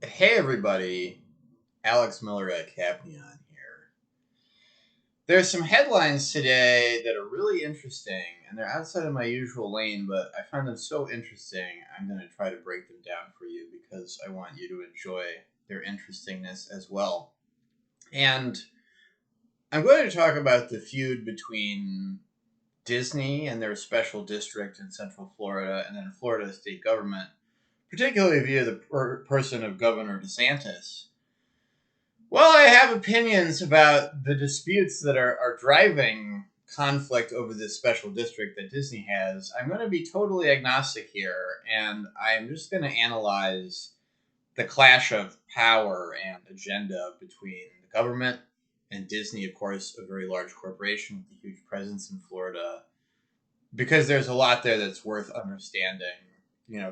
Hey everybody, Alex Miller at Capnion here. There's some headlines today that are really interesting, and they're outside of my usual lane, but I find them so interesting, I'm going to try to break them down for you because I want you to enjoy their interestingness as well. And I'm going to talk about the feud between Disney and their special district in Central Florida, and then Florida state government, particularly via the person of Governor DeSantis. Well, I have opinions about the disputes that are driving conflict over this special district that Disney has. I'm going to be totally agnostic here, and I'm just going to analyze the clash of power and agenda between the government and Disney, of course, a very large corporation with a huge presence in Florida, because there's a lot there that's worth understanding,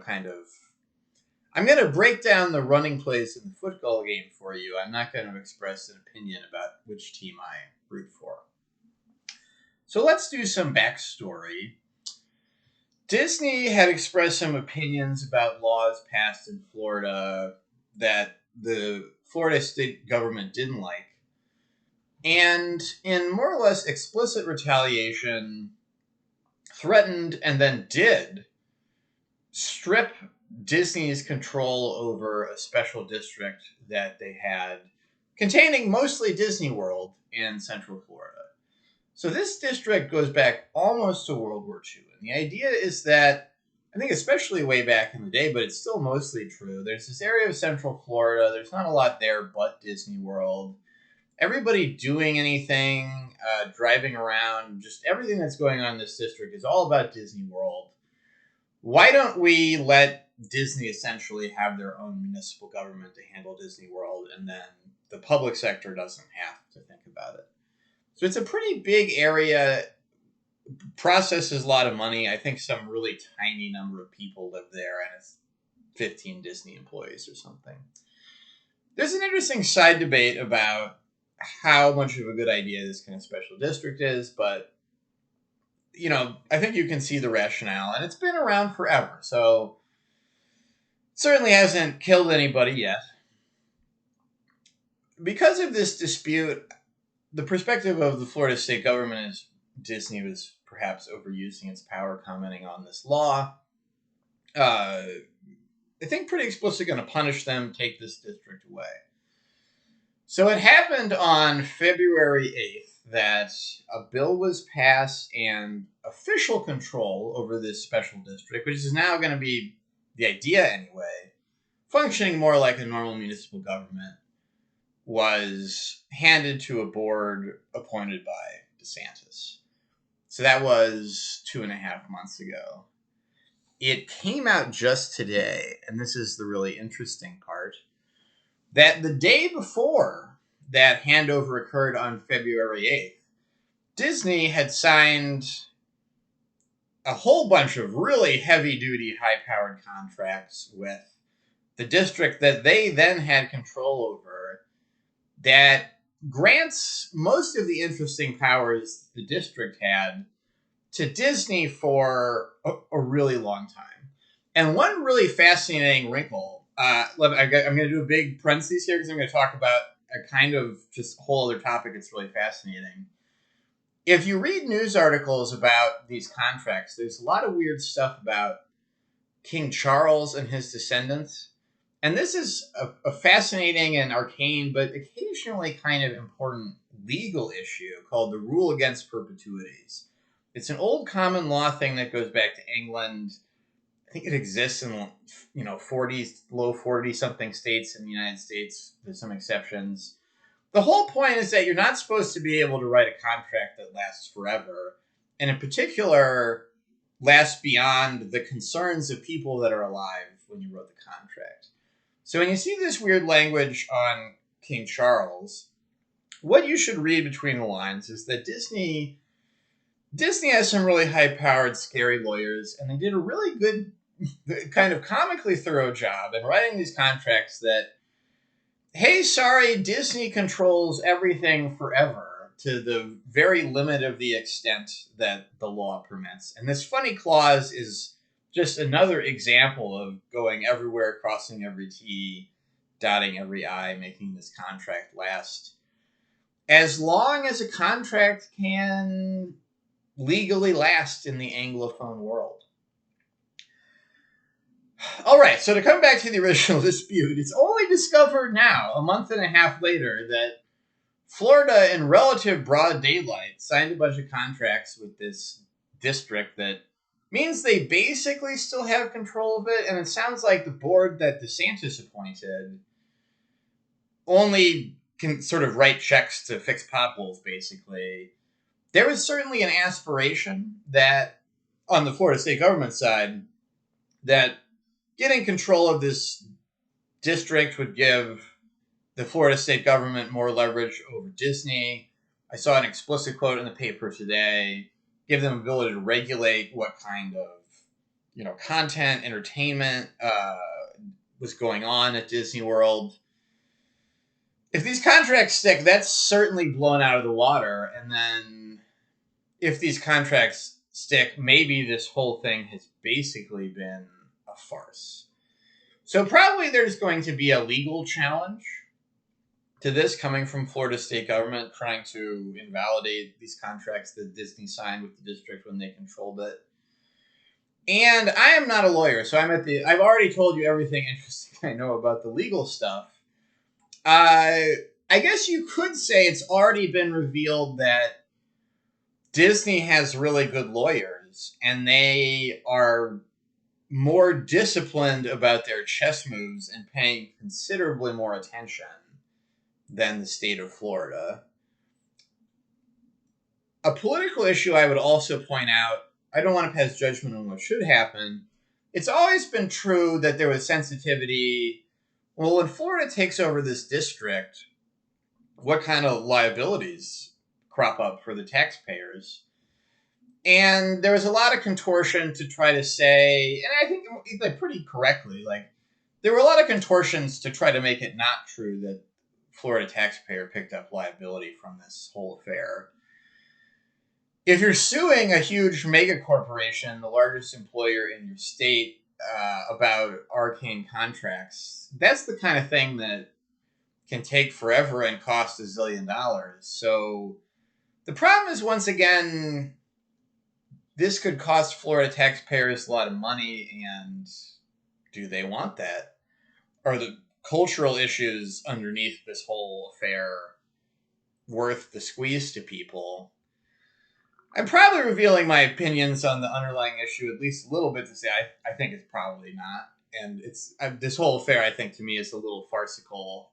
kind of. I'm going to break down the running plays in the football game for you. I'm not going to express an opinion about which team I root for. So let's do some backstory. Disney had expressed some opinions about laws passed in Florida that the Florida state government didn't like. And in more or less explicit retaliation, threatened and then did strip Disney's control over a special district that they had containing mostly Disney World in Central Florida. So this district goes back almost to World War II. And the idea is that, I think especially way back in the day, but it's still mostly true, there's this area of Central Florida, there's not a lot there but Disney World. Everybody doing anything, driving around, just everything that's going on in this district is all about Disney World. Why don't we let Disney essentially have their own municipal government to handle Disney World, and then the public sector doesn't have to think about it? So it's a pretty big area, processes a lot of money. I think some really tiny number of people live there, and it's 15 Disney employees or something. There's an interesting side debate about how much of a good idea this kind of special district is, but I think you can see the rationale, and it's been around forever. So certainly hasn't killed anybody yet. Because of this dispute, the perspective of the Florida state government is Disney was perhaps overusing its power, commenting on this law. I think pretty explicitly going to punish them, take this district away. So it happened on February 8th that a bill was passed and official control over this special district, which is now going to be the idea anyway, functioning more like a normal municipal government, was handed to a board appointed by DeSantis. So that was 2.5 months ago. It came out just today, and this is the really interesting part, that the day before that handover occurred on February 8th, Disney had signed a whole bunch of really heavy-duty, high-powered contracts with the district that they then had control over that grants most of the interesting powers the district had to Disney for a really long time. And one really fascinating wrinkle, I'm going to do a big parentheses here because I'm going to talk about a kind of just whole other topic that's really fascinating. If you read news articles about these contracts, there's a lot of weird stuff about King Charles and his descendants. And this is a fascinating and arcane, but occasionally kind of important legal issue called the rule against perpetuities. It's an old common law thing that goes back to England. I think it exists in 40s, low 40 something states in the United States. There's some exceptions. The whole point is that you're not supposed to be able to write a contract that lasts forever, and in particular, lasts beyond the concerns of people that are alive when you wrote the contract. So when you see this weird language on King Charles, what you should read between the lines is that Disney has some really high-powered, scary lawyers, and they did a really good, kind of comically thorough job in writing these contracts that, hey, sorry, Disney controls everything forever to the very limit of the extent that the law permits. And this funny clause is just another example of going everywhere, crossing every T, dotting every I, making this contract last as long as a contract can legally last in the Anglophone world. All right, so to come back to the original dispute, it's only discovered now, a month and a half later, that Florida, in relative broad daylight, signed a bunch of contracts with this district that means they basically still have control of it. And it sounds like the board that DeSantis appointed only can sort of write checks to fix potholes, basically. There was certainly an aspiration that, on the Florida state government side, that getting control of this district would give the Florida state government more leverage over Disney. I saw an explicit quote in the paper today, give them ability to regulate what kind of, content, entertainment was going on at Disney World. If these contracts stick, that's certainly blown out of the water. And then if these contracts stick, maybe this whole thing has basically been a farce. So probably there's going to be a legal challenge to this coming from Florida state government trying to invalidate these contracts that Disney signed with the district when they controlled it. And I am not a lawyer, so I've already told you everything interesting I know about the legal stuff. I guess you could say it's already been revealed that Disney has really good lawyers, and they are more disciplined about their chess moves and paying considerably more attention than the state of Florida. A political issue I would also point out, I don't want to pass judgment on what should happen. It's always been true that there was sensitivity. Well, when Florida takes over this district, what kind of liabilities crop up for the taxpayers? And there was a lot of contortion to try to say, and I think pretty correctly, there were a lot of contortions to try to make it not true that Florida taxpayer picked up liability from this whole affair. If you're suing a huge mega corporation, the largest employer in your state, about arcane contracts, that's the kind of thing that can take forever and cost $1 zillion. So the problem is, once again, this could cost Florida taxpayers a lot of money, and do they want that? Are the cultural issues underneath this whole affair worth the squeeze to people? I'm probably revealing my opinions on the underlying issue at least a little bit to say I think it's probably not. And this whole affair, I think, to me, is a little farcical.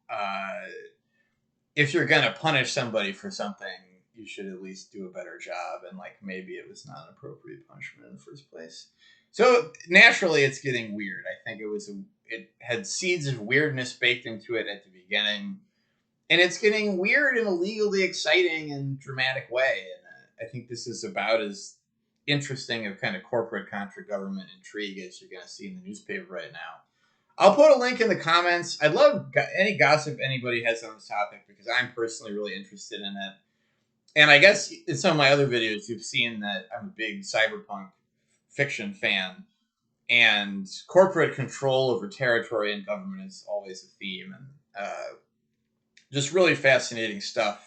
If you're going to punish somebody for something, you should at least do a better job. And maybe it was not an appropriate punishment in the first place. So naturally, it's getting weird. I think it had seeds of weirdness baked into it at the beginning. And it's getting weird in a legally exciting and dramatic way. And I think this is about as interesting of kind of corporate contra government intrigue as you're going to see in the newspaper right now. I'll put a link in the comments. I'd love any gossip anybody has on this topic, because I'm personally really interested in it. And I guess in some of my other videos, you've seen that I'm a big cyberpunk fiction fan. And corporate control over territory and government is always a theme. And just really fascinating stuff.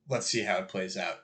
Let's see how it plays out.